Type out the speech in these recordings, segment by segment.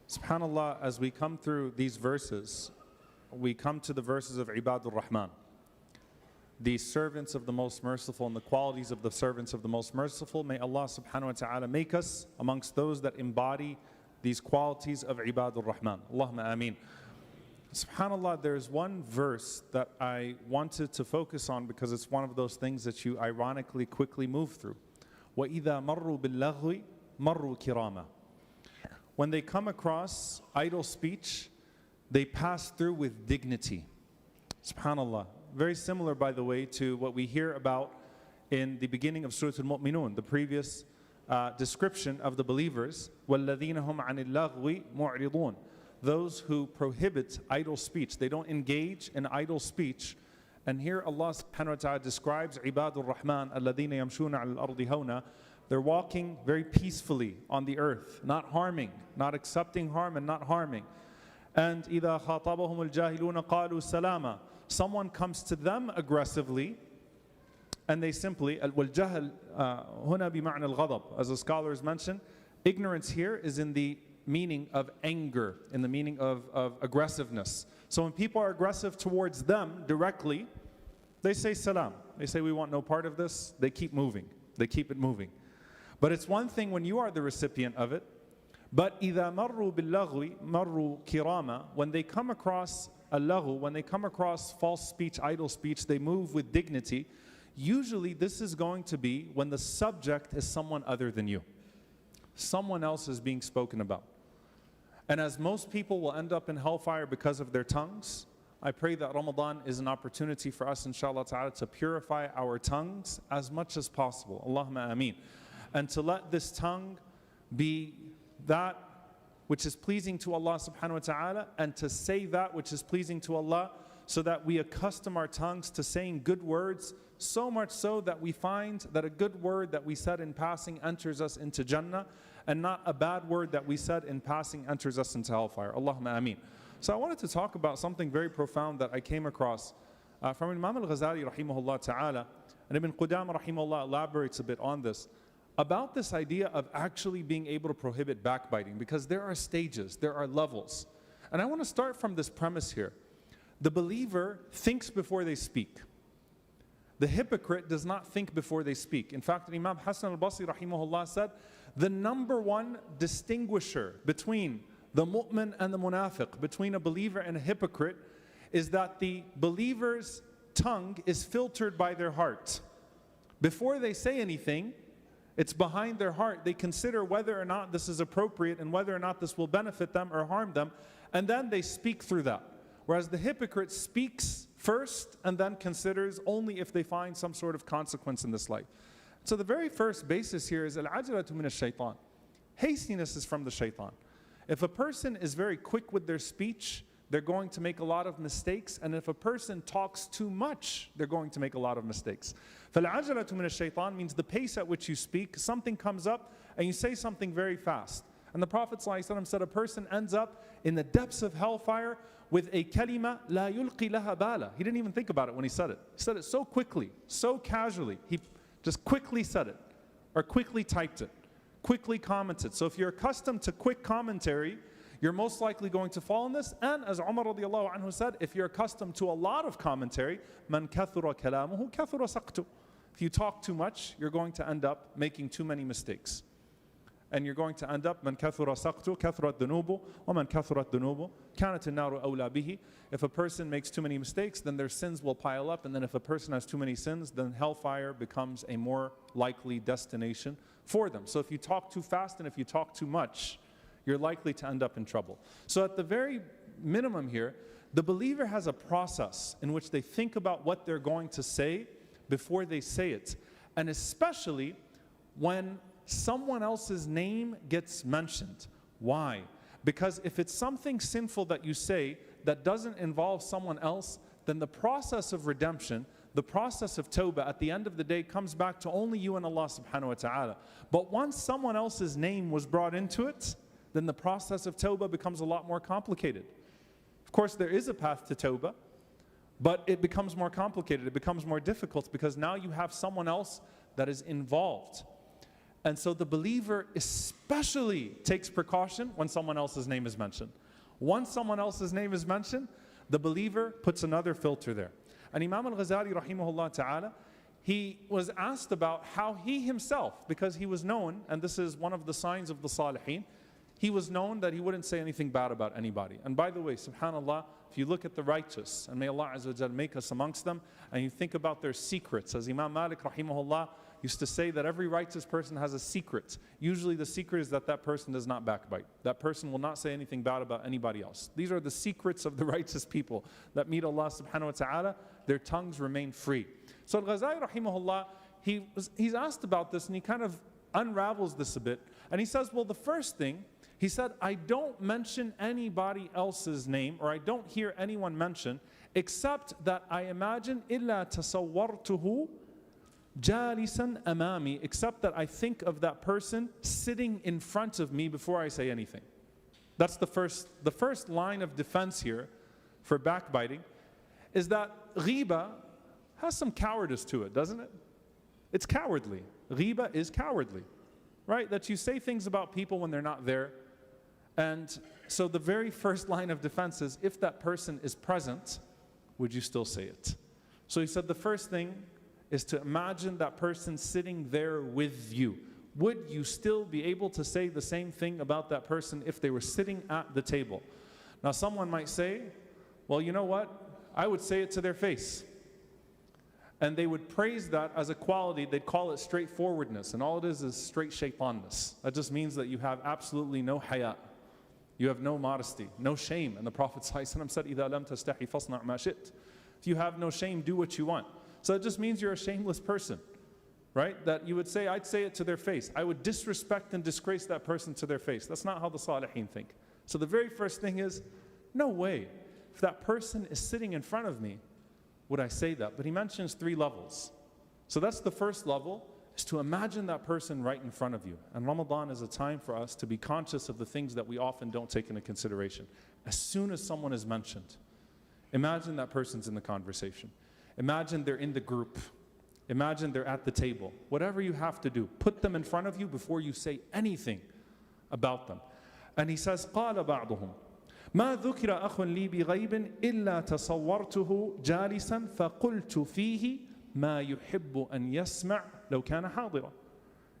SubhanAllah, as we come through these verses, we come to the verses of Ibadur Rahman, the servants of the Most Merciful, and the qualities of the servants of the Most Merciful. May Allah subhanahu wa ta'ala make us amongst those that embody these qualities of Ibadur Rahman. Allahumma ameen. SubhanAllah, there's one verse that I wanted to focus on because it's one of those things that you ironically quickly move through. وَإِذَا مَرُّوا بِاللَّغْوِ مَرُّوا كِرَامًا. When they come across idle speech, they pass through with dignity. SubhanAllah. Very similar, by the way, to what we hear about in the beginning of Surah Al-Mu'minun, the previous description of the believers. وَالَّذِينَ هُمْ عَنِ اللَّغْوِ مُعْرِضُونَ. Those who prohibit idle speech. They don't engage in idle speech. And here Allah subhanahu wa ta'ala describes Ibadur Rahman, الَّذِينَ يَمْشُونَ عَلَى الْأَرْضِ هَوْنًا. They're walking very peacefully on the earth, not harming, not accepting harm and not harming. And إِذَا خَاطَبَهُمُ الْجَاهِلُونَ قَالُوا سَلَامًا. Someone comes to them aggressively, and they simply, وَالْجَهَلْ هُنَا بِمَعْنَى الْغَضَبِ. As the scholars mention, ignorance here is in the meaning of anger, in the meaning of aggressiveness. So when people are aggressive towards them directly, they say salam. They say, we want no part of this. They keep moving. They keep it moving. But it's one thing when you are the recipient of it. But إِذَا مَرُّوا بِاللَّغْوِ مَرُّوا كِرَامًا. When they come across al-laghu, when they come across false speech, idle speech, they move with dignity. Usually this is going to be when the subject is someone other than you. Someone else is being spoken about. And as most people will end up in hellfire because of their tongues, I pray that Ramadan is an opportunity for us, inshallah ta'ala, to purify our tongues as much as possible. Allahumma ameen. And to let this tongue be that which is pleasing to Allah subhanahu wa ta'ala, and to say that which is pleasing to Allah, so that we accustom our tongues to saying good words, so much so that we find that a good word that we said in passing enters us into Jannah, and not a bad word that we said in passing enters us into hellfire. Allahumma ameen. So I wanted to talk about something very profound that I came across from Imam al-Ghazali rahimahullah ta'ala, and Ibn Qudama rahimahullah elaborates a bit on this, about this idea of actually being able to prohibit backbiting, because there are stages, there are levels. And I want to start from this premise here. The believer thinks before they speak. The hypocrite does not think before they speak. In fact, Imam Hassan al-Basri rahimahullah said, the number one distinguisher between the mu'min and the munafiq, between a believer and a hypocrite, is that the believer's tongue is filtered by their heart. Before they say anything, it's behind their heart. They consider whether or not this is appropriate and whether or not this will benefit them or harm them, and then they speak through that. Whereas the hypocrite speaks first and then considers only if they find some sort of consequence in this life. So the very first basis here is al-ajalatu min ash-shaytan. Hastiness is from the shaitan. If a person is very quick with their speech, they're going to make a lot of mistakes. And if a person talks too much, they're going to make a lot of mistakes. فَالْعَجَلَةُ مِنَ الشَّيْطَانِ means the pace at which you speak. Something comes up and you say something very fast. And the Prophet ﷺ said a person ends up in the depths of hellfire with a kalima la yulqi laha bala. He didn't even think about it when he said it. He said it so quickly, so casually. He just quickly said it, or quickly typed it, quickly commented. So if you're accustomed to quick commentary, you're most likely going to fall in this. And as Umar radiallahu anhu said, if you're accustomed to a lot of commentary, man kathura kalamuhu kathura saqtu. If you talk too much, you're going to end up making too many mistakes. And you're going to end up, man kathura saqtu, kathurat dunubu, wa man kathurat dunubu, kanat an-naru awla bihi. If a person makes too many mistakes, then their sins will pile up. And then if a person has too many sins, then hellfire becomes a more likely destination for them. So if you talk too fast and if you talk too much, you're likely to end up in trouble. So at the very minimum here, the believer has a process in which they think about what they're going to say before they say it. And especially when someone else's name gets mentioned. Why? Because if it's something sinful that you say that doesn't involve someone else, then the process of redemption, the process of tawbah at the end of the day comes back to only you and Allah subhanahu wa ta'ala. But once someone else's name was brought into it, then the process of tawbah becomes a lot more complicated. Of course, there is a path to tawbah, but it becomes more complicated, it becomes more difficult, because now you have someone else that is involved. And so the believer especially takes precaution when someone else's name is mentioned. Once someone else's name is mentioned, the believer puts another filter there. And Imam al-Ghazali rahimahullah ta'ala, he was asked about how he himself, because he was known, and this is one of the signs of the Salihin, he was known that he wouldn't say anything bad about anybody. And by the way, subhanAllah, if you look at the righteous, and may Allah Azza wa Jal make us amongst them, and you think about their secrets, as Imam Malik rahimahullah used to say that every righteous person has a secret. Usually the secret is that that person does not backbite. That person will not say anything bad about anybody else. These are the secrets of the righteous people that meet Allah subhanahu wa ta'ala. Their tongues remain free. So Al-Ghazali rahimahullah, he's asked about this, and he kind of unravels this a bit. And he says, well, the first thing, he said, I don't mention anybody else's name, or I don't hear anyone mention, except that I imagine إِلَّا تَصَوَّرْتُهُ جَالِسًا أَمَامِي, except that I think of that person sitting in front of me before I say anything. That's the first line of defense here for backbiting, is that ghiba has some cowardice to it, doesn't it? It's cowardly. Ghiba is cowardly, right? That you say things about people when they're not there. And so the very first line of defense is, if that person is present, would you still say it? So he said the first thing is to imagine that person sitting there with you. Would you still be able to say the same thing about that person if they were sitting at the table? Now someone might say, well, you know what? I would say it to their face. And they would praise that as a quality. They'd call it straightforwardness. And all it is straight shaitanness. That just means that you have absolutely no haya. You have no modesty, no shame. And the Prophet ﷺ said, إِذَا لَمْ تَسْتَحِي فَاصْنَعْ مَا شِئْتَ. If you have no shame, do what you want. So it just means you're a shameless person, right? That you would say, I'd say it to their face. I would disrespect and disgrace that person to their face. That's not how the Salihin think. So the very first thing is, no way. If that person is sitting in front of me, would I say that? But he mentions 3 levels. So that's the first level, is to imagine that person right in front of you. And Ramadan is a time for us to be conscious of the things that we often don't take into consideration. As soon as someone is mentioned, imagine that person's in the conversation. Imagine they're in the group. Imagine they're at the table. Whatever you have to do, put them in front of you before you say anything about them. And he says, قَالَ بَعْضُهُمْ ما ذكر أخ لي بغيب إلا تصورته جالسا فقلت فيه ما يحب أن يسمع لو كان حاضرا.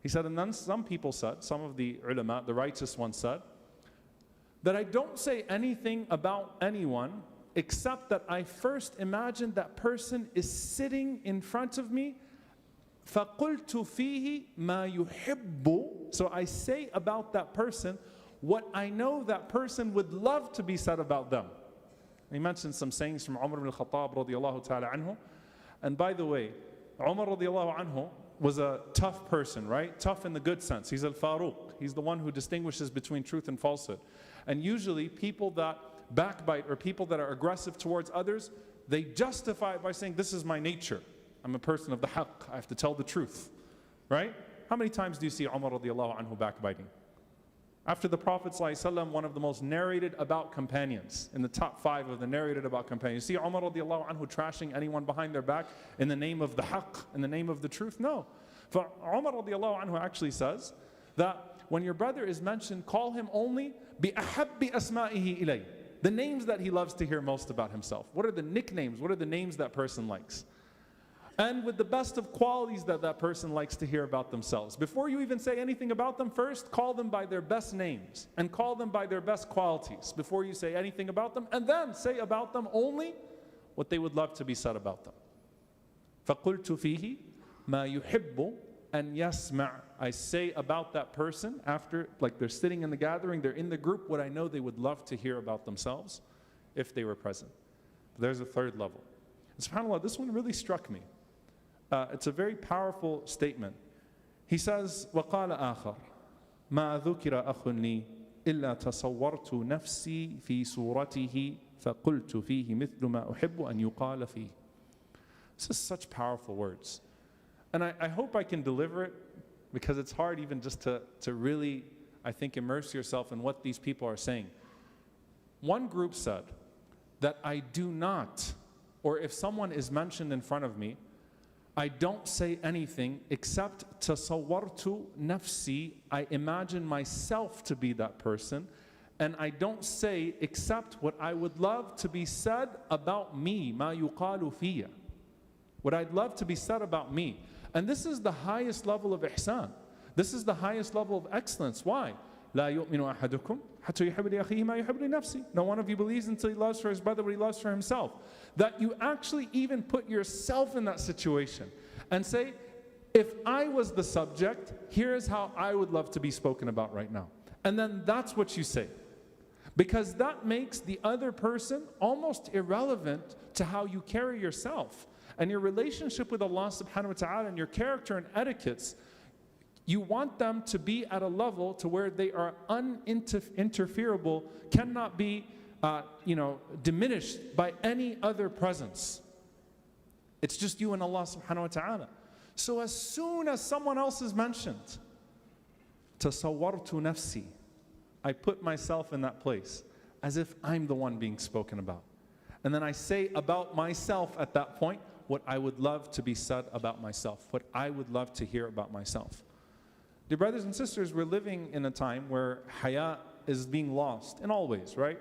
He said, and then some people said, some of the ulama, the righteous ones said, that I don't say anything about anyone except that I first imagine that person is sitting in front of me. فقلت فيه ما يحب. So I say about that person what I know that person would love to be said about them. He mentioned some sayings from Umar ibn al-Khattab radiyallahu ta'ala anhu. And by the way, Umar radiyallahu anhu was a tough person, right? Tough in the good sense. He's al-Faruq. He's the one who distinguishes between truth and falsehood. And usually people that backbite or people that are aggressive towards others, they justify it by saying, this is my nature. I'm a person of the haqq. I have to tell the truth, right? How many times do you see Umar radiyallahu anhu backbiting? After the Prophet ﷺ, one of the most narrated about companions, in the top 5 of the narrated about companions. See Umar radiallahu anhu trashing anyone behind their back in the name of the haqq, in the name of the truth? No. For Umar radiallahu anhu actually says that when your brother is mentioned, call him only بِأَحَبِّ أَسْمَائِهِ إِلَيْهِ. The names that he loves to hear most about himself. What are the nicknames? What are the names that person likes? And with the best of qualities that that person likes to hear about themselves. Before you even say anything about them, first call them by their best names and call them by their best qualities before you say anything about them, and then say about them only what they would love to be said about them. فَقُلْتُ فِيهِ مَا يُحِبُّ أَنْ يَسْمَعْ. I say about that person after, like they're sitting in the gathering, they're in the group, what I know they would love to hear about themselves if they were present. But there's a third level. And subhanAllah, this one really struck me. It's a very powerful statement. He says, وَقَالَ آخَرْ مَا ذُكِرَ أَخٌ لِي إِلَّا تَصَوَّرْتُ نَفْسِي فِي صُورَتِهِ فَقُلْتُ فِيهِ مِثْلُ مَا أُحِبُّ أَنْ يُقَالَ فِيهِ. This is such powerful words. And I hope I can deliver it, because it's hard even just to really, I think, immerse yourself in what these people are saying. One group said that I do not, or if someone is mentioned in front of me, I don't say anything except tasawwartu nafsi, I imagine myself to be that person, and I don't say except what I would love to be said about me, ma yuqalu fiyya. What I'd love to be said about me. And this is the highest level of ihsan. This is the highest level of excellence. Why? لا يؤمن أحدكم حتى يحب لأخيه ما يحب لنفسه. No one of you believes until he loves for his brother what he loves for himself. That you actually even put yourself in that situation and say, if I was the subject, here is how I would love to be spoken about right now. And then that's what you say. Because that makes the other person almost irrelevant to how you carry yourself. And your relationship with Allah subhanahu wa ta'ala and your character and etiquettes, you want them to be at a level to where they are uninterferable, cannot be diminished by any other presence. It's just you and Allah subhanahu wa ta'ala. So as soon as someone else is mentioned, tasawwartu nafsi, I put myself in that place as if I'm the one being spoken about. And then I say about myself at that point what I would love to be said about myself, what I would love to hear about myself. Dear brothers and sisters, we're living in a time where haya is being lost in all ways, right?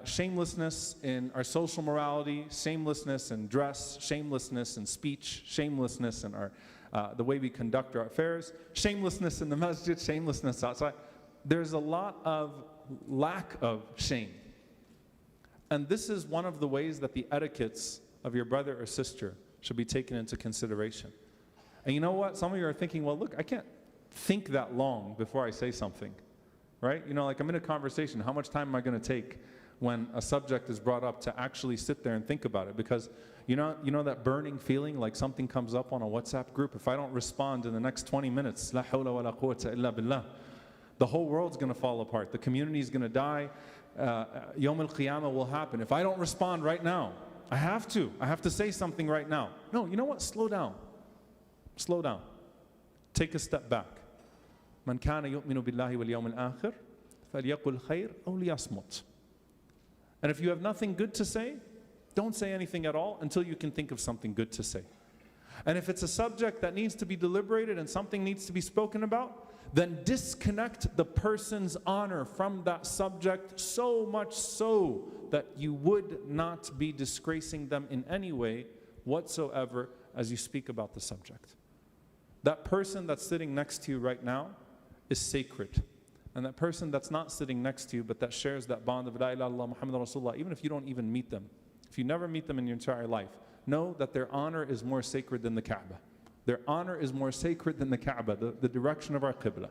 Shamelessness in our social morality, shamelessness in dress, shamelessness in speech, shamelessness in our the way we conduct our affairs, shamelessness in the masjid, shamelessness outside. There's a lot of lack of shame. And this is one of the ways that the etiquettes of your brother or sister should be taken into consideration. And you know what? Some of you are thinking, well, look, I can't think that long before I say something, right? You know, like I'm in a conversation, how much time am I going to take when a subject is brought up to actually sit there and think about it? Because you know that burning feeling like something comes up on a WhatsApp group, if I don't respond in the next 20 minutes, la hawla wa la quwwata illa billah, the whole world's going to fall apart, the community is going to die, Yawm al-Qiyamah will happen. If I don't respond right now, I have to say something right now. No, you know what? Slow down. Slow down. Take a step back. من كان يؤمن بالله واليوم الآخر فليقل خير أو ليصمت. And if you have nothing good to say, don't say anything at all until you can think of something good to say. And if it's a subject that needs to be deliberated and something needs to be spoken about, then disconnect the person's honor from that subject, so much so that you would not be disgracing them in any way whatsoever as you speak about the subject. That person that's sitting next to you right now is sacred. And that person that's not sitting next to you but that shares that bond of La ilaha illallah Muhammad Rasulullah, even if you don't even meet them, if you never meet them in your entire life, know that their honor is more sacred than the Kaaba. Their honor is more sacred than the Kaaba, the direction of our Qibla.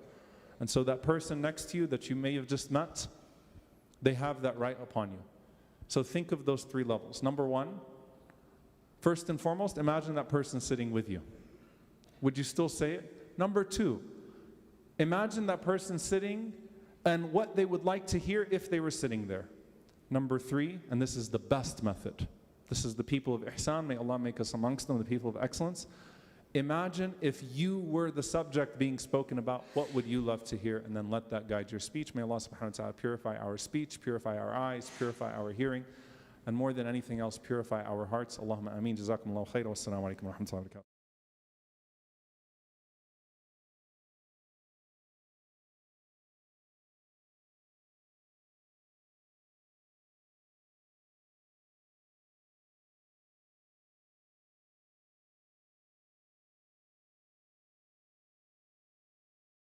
And so that person next to you that you may have just met, they have that right upon you. So think of those three levels. Number one, first and foremost, imagine that person sitting with you. Would you still say it? Number two, imagine that person sitting and what they would like to hear if they were sitting there. Number three, and this is the best method. This is the people of ihsan. May Allah make us amongst them, the people of excellence. Imagine if you were the subject being spoken about, what would you love to hear? And then let that guide your speech. May Allah subhanahu wa ta'ala purify our speech, purify our eyes, purify our hearing, and more than anything else, purify our hearts. Allahumma ameen. Jazakumullahu khairan. Wassalamu alaikum wa rahmatullahi wa barakatuh.